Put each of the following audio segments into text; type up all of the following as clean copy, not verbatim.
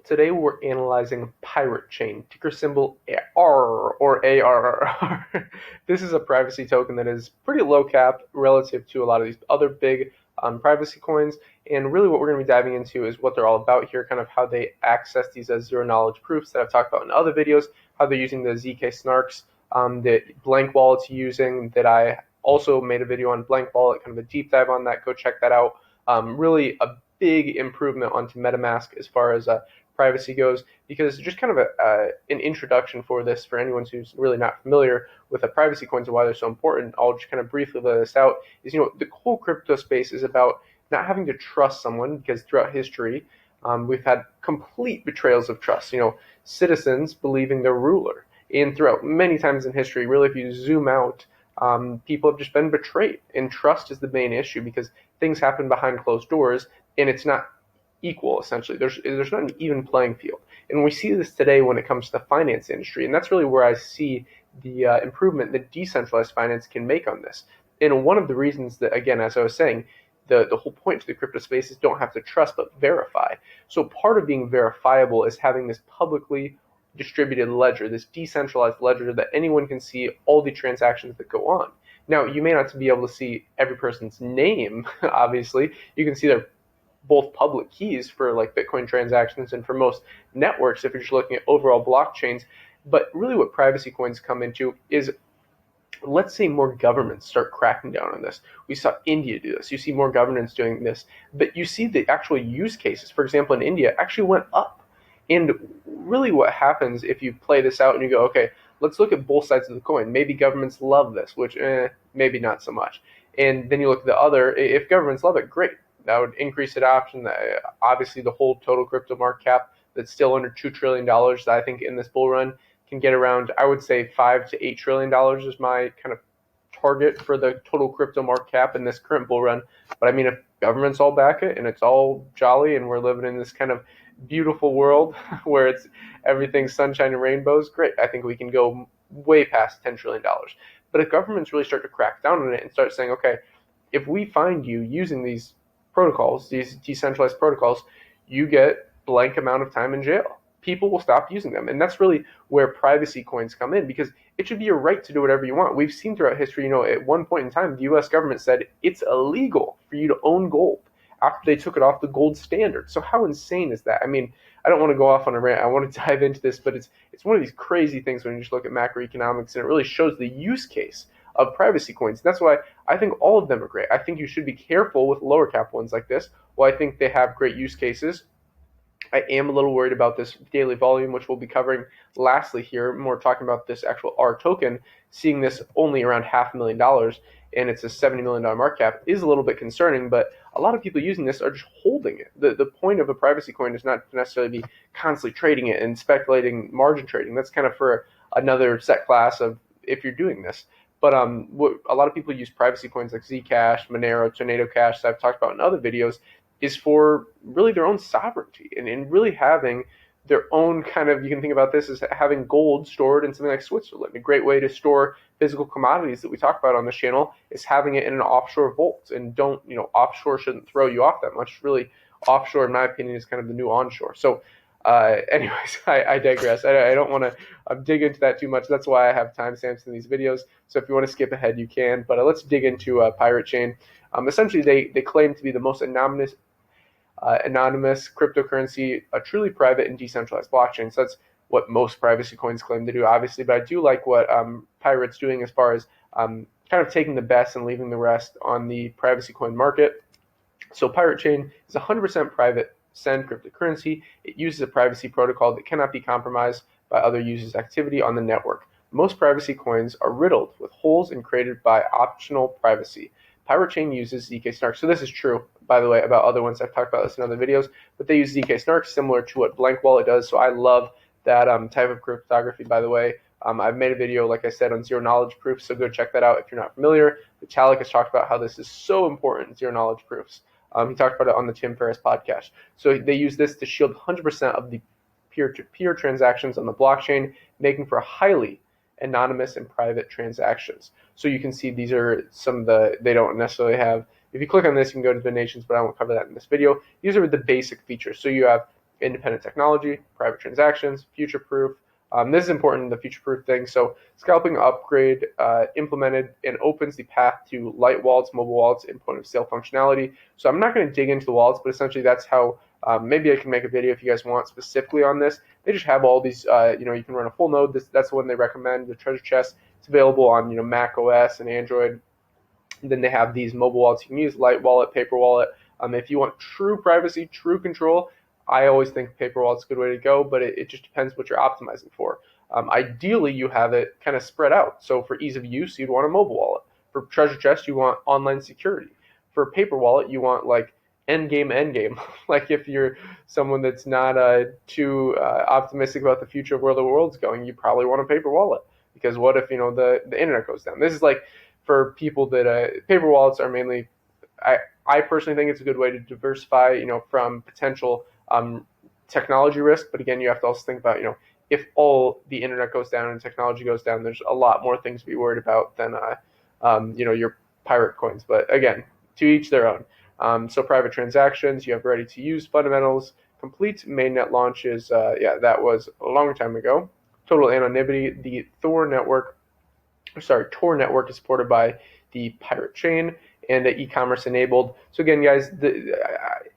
Today we're analyzing Pirate Chain, ticker symbol ARR or ARRR. This is a privacy token that is pretty low cap relative to a lot of these other big privacy coins. And really what we're going to be diving into is what they're all about here, kind of how they access these as zero knowledge proofs that I've talked about in other videos, how they're using the ZK snarks that Blank Wallet's using, that I also made a video on Blank Wallet, kind of a deep dive on that. Go check that out. Really a big improvement onto MetaMask as far as privacy goes, because just kind of an introduction for this for anyone who's really not familiar with the privacy coins and why they're so important. I'll just kind of briefly lay this out. Is the whole crypto space is about not having to trust someone, because throughout history we've had complete betrayals of trust. Citizens believing their ruler, and throughout many times in history, really, if you zoom out, people have just been betrayed, and trust is the main issue because things happen behind closed doors, and it's not equal. Essentially, there's not an even playing field, and we see this today when it comes to the finance industry, and that's really where I see the improvement that decentralized finance can make on this. And one of the reasons that, again, as I was saying, the whole point to the crypto space is don't have to trust but verify. So part of being verifiable is having this publicly distributed ledger, this decentralized ledger that anyone can see all the transactions that go on. Now, you may not be able to see every person's name, obviously. You can see their both public keys for like Bitcoin transactions and for most networks if you're just looking at overall blockchains. But really what privacy coins come into is, let's say more governments start cracking down on this. We saw India do this. You see more governments doing this. But you see the actual use cases, for example, in India, actually went up. And really what happens if you play this out and you go, okay, let's look at both sides of the coin. Maybe governments love this, which maybe not so much. And then you look at the other. If governments love it, great. That would increase adoption. Obviously, the whole total crypto market cap that's still under $2 trillion, I think, in this bull run can get around, I would say, $5 to $8 trillion is my kind of target for the total crypto market cap in this current bull run. But I mean, if governments all back it and it's all jolly and we're living in this kind of beautiful world where it's everything's sunshine and rainbows, great. I think we can go way past $10 trillion. But if governments really start to crack down on it and start saying, okay, if we find you using these protocols, these decentralized protocols, you get blank amount of time in jail. People will stop using them. And that's really where privacy coins come in, because it should be your right to do whatever you want. We've seen throughout history, at one point in time, the US government said it's illegal for you to own gold after they took it off the gold standard. So how insane is that? I mean, I don't want to go off on a rant. I want to dive into this, but it's one of these crazy things when you just look at macroeconomics, and it really shows the use case of privacy coins. That's why I think all of them are great. I think you should be careful with lower cap ones like this. While I think they have great use cases, I am a little worried about this daily volume, which we'll be covering lastly here, more talking about this actual R token. Seeing this only around $500,000 and it's a $70 million market cap is a little bit concerning, but a lot of people using this are just holding it. The point of a privacy coin is not to necessarily be constantly trading it and speculating margin trading. That's kind of for another set class of if you're doing this. But what a lot of people use privacy coins like Zcash, Monero, Tornado Cash, that I've talked about in other videos, is for really their own sovereignty and really having their own kind of, you can think about this as having gold stored in something like Switzerland. A great way to store physical commodities that we talk about on this channel is having it in an offshore vault. And offshore shouldn't throw you off that much. Really, offshore, in my opinion, is kind of the new onshore. So anyways, I digress. I don't want to dig into that too much. That's why I have timestamps in these videos. So if you want to skip ahead, you can. But let's dig into Pirate Chain. Essentially, they claim to be the most anonymous cryptocurrency, a truly private and decentralized blockchain. So that's what most privacy coins claim to do, obviously. But I do like what Pirate's doing as far as kind of taking the best and leaving the rest on the privacy coin market. So Pirate Chain is 100% private send cryptocurrency. It uses a privacy protocol that cannot be compromised by other users' activity on the network. Most privacy coins are riddled with holes and created by optional privacy. Pirate Chain uses ZK snarks. So this is true, by the way, about other ones. I've talked about this in other videos, but they use ZK snarks similar to what Blank Wallet does. So I love that type of cryptography, by the way. I've made a video, like I said, on zero knowledge proofs, so go check that out if you're not familiar. Vitalik has talked about how this is so important, zero knowledge proofs. He talked about it on the Tim Ferriss podcast. So they use this to shield 100% of the peer-to-peer transactions on the blockchain, making for highly anonymous and private transactions. So you can see these are some of they don't necessarily have. If you click on this, you can go to donations, but I won't cover that in this video. These are the basic features. So you have independent technology, private transactions, future-proof. This is important, the future-proof thing. So scalping upgrade implemented and opens the path to light wallets, mobile wallets, and point-of-sale functionality. So I'm not going to dig into the wallets, but essentially that's how maybe I can make a video if you guys want specifically on this. They just have all these, you can run a full node. That's the one they recommend, the treasure chest. It's available on, Mac OS and Android. And then they have these mobile wallets you can use, Light Wallet, Paper Wallet. If you want true privacy, true control, I always think Paper Wallet's a good way to go, but it just depends what you're optimizing for. Ideally, you have it kind of spread out. So for ease of use, you'd want a mobile wallet. For Treasure Chest, you want online security. For Paper Wallet, you want like endgame. Like if you're someone that's not too optimistic about the future of where the world's going, you probably want a Paper Wallet. Because what if the internet goes down? This is like for people that paper wallets are mainly. I personally think it's a good way to diversify, from potential technology risk. But again, you have to also think about, if all the internet goes down and technology goes down, there's a lot more things to be worried about than, your pirate coins. But again, to each their own. So private transactions, you have ready to use fundamentals, complete mainnet launches. That was a long time ago. Total anonymity, the Tor network is supported by the Pirate Chain and the e-commerce enabled. So again, guys,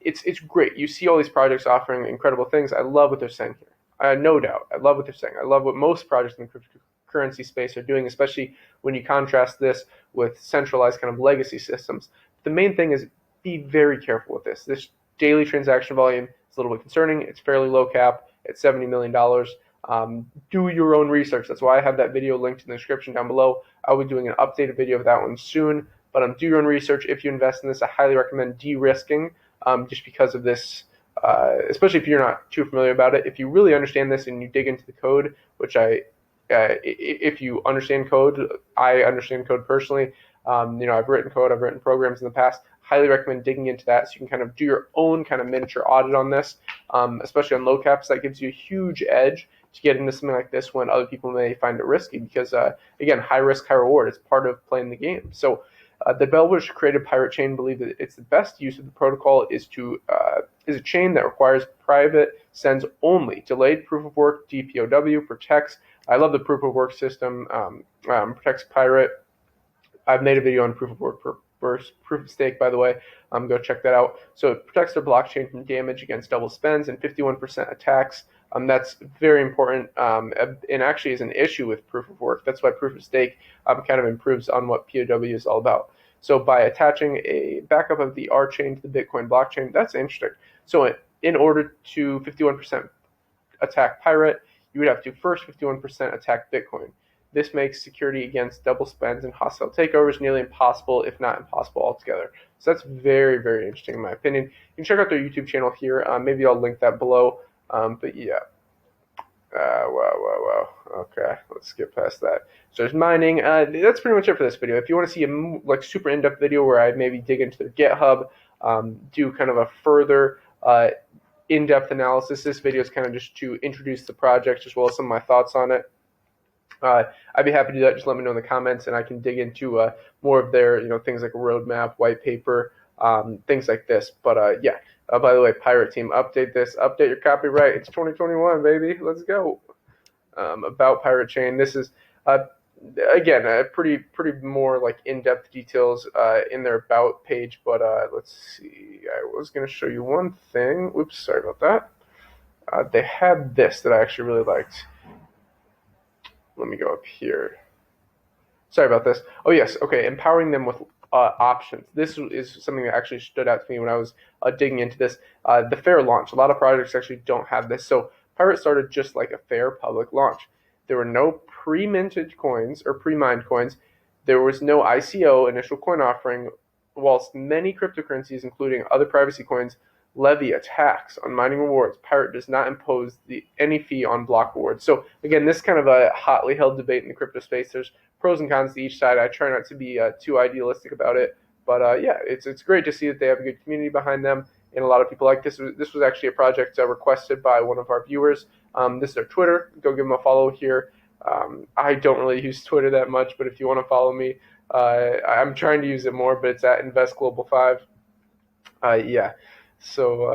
it's great. You see all these projects offering incredible things. I love what they're saying here. No doubt. I love what they're saying. I love what most projects in the cryptocurrency space are doing, especially when you contrast this with centralized kind of legacy systems. The main thing is be very careful with this. This daily transaction volume is a little bit concerning. It's fairly low cap at $70 million. Do your own research. That's why I have that video linked in the description down below. I'll be doing an updated video of that one soon. But do your own research. If you invest in this, I highly recommend de-risking just because of this, especially if you're not too familiar about it. If you really understand this and you dig into the code, which if you understand code, I understand code personally. I've written code, I've written programs in the past. Highly recommend digging into that so you can kind of do your own kind of miniature audit on this, especially on low caps. That gives you a huge edge to get into something like this when other people may find it risky because, again, high risk, high reward. It's part of playing the game. So the developers who created Pirate Chain believe that it's the best use of the protocol is a chain that requires private sends only. Delayed proof of work, DPOW, protects. I love the proof of work system, protects Pirate. I've made a video on proof of work versus proof of stake, by the way. Go check that out. So it protects their blockchain from damage against double spends and 51% attacks. That's very important and actually is an issue with proof of work. That's why proof of stake kind of improves on what POW is all about. So by attaching a backup of the R chain to the Bitcoin blockchain, that's interesting. So in order to 51% attack Pirate, you would have to first 51% attack Bitcoin. This makes security against double spends and hostile takeovers nearly impossible, if not impossible altogether. So that's very, very interesting in my opinion. You can check out their YouTube channel here. Maybe I'll link that below. But yeah. Wow. Okay, let's skip past that. So there's mining. That's pretty much it for this video. If you want to see a super in-depth video where I maybe dig into their GitHub, do kind of a further in-depth analysis, this video is kind of just to introduce the project as well as some of my thoughts on it. I'd be happy to do that. Just let me know in the comments, and I can dig into more of their, things like a roadmap, white paper, things like this. But yeah. By the way, Pirate Team, update your copyright. It's 2021, baby. Let's go. About Pirate Chain, this is again pretty more like in-depth details in their about page. But let's see. I was going to show you one thing. Oops, sorry about that. They had this that I actually really liked. Let me go up here. Sorry about this. Oh, yes. Okay. Empowering them with options. This is something that actually stood out to me when I was digging into this. The fair launch. A lot of projects actually don't have this. So Pirate started just like a fair public launch. There were no pre-minted coins or pre-mined coins. There was no ICO, initial coin offering, whilst many cryptocurrencies, including other privacy coins, levy a tax on mining rewards. Pirate does not impose any fee on block rewards. So again, this is kind of a hotly held debate in the crypto space. There's pros and cons to each side. I try not to be too idealistic about it, but yeah, it's great to see that they have a good community behind them, and a lot of people like this. This was actually a project requested by one of our viewers. This is their Twitter. Go give them a follow here. I don't really use Twitter that much, but if you want to follow me, I'm trying to use it more, but it's at InvestGlobal5. Yeah. So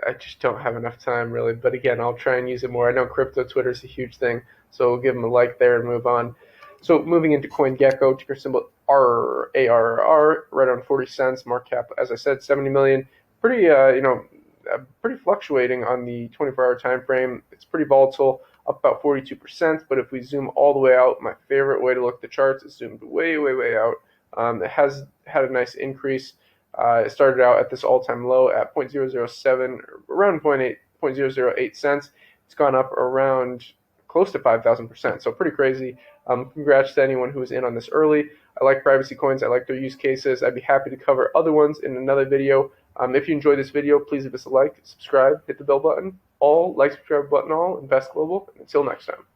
I just don't have enough time really. But again, I'll try and use it more. I know crypto Twitter is a huge thing, so we'll give them a like there and move on. So moving into CoinGecko, ticker symbol ARRR, right on 40 cents. Market cap, as I said, 70 million. Pretty pretty fluctuating on the 24-hour time frame. It's pretty volatile, up about 42%. But if we zoom all the way out, my favorite way to look at the charts is zoomed way, way, way out. It has had a nice increase. It started out at this all-time low at 0.007, around 0.008 cents. It's gone up around close to 5,000%. So pretty crazy. Congrats to anyone who was in on this early. I like privacy coins. I like their use cases. I'd be happy to cover other ones in another video. If you enjoyed this video, please leave us a like, subscribe, hit the bell button, all, like, subscribe button, all, invest global. And until next time.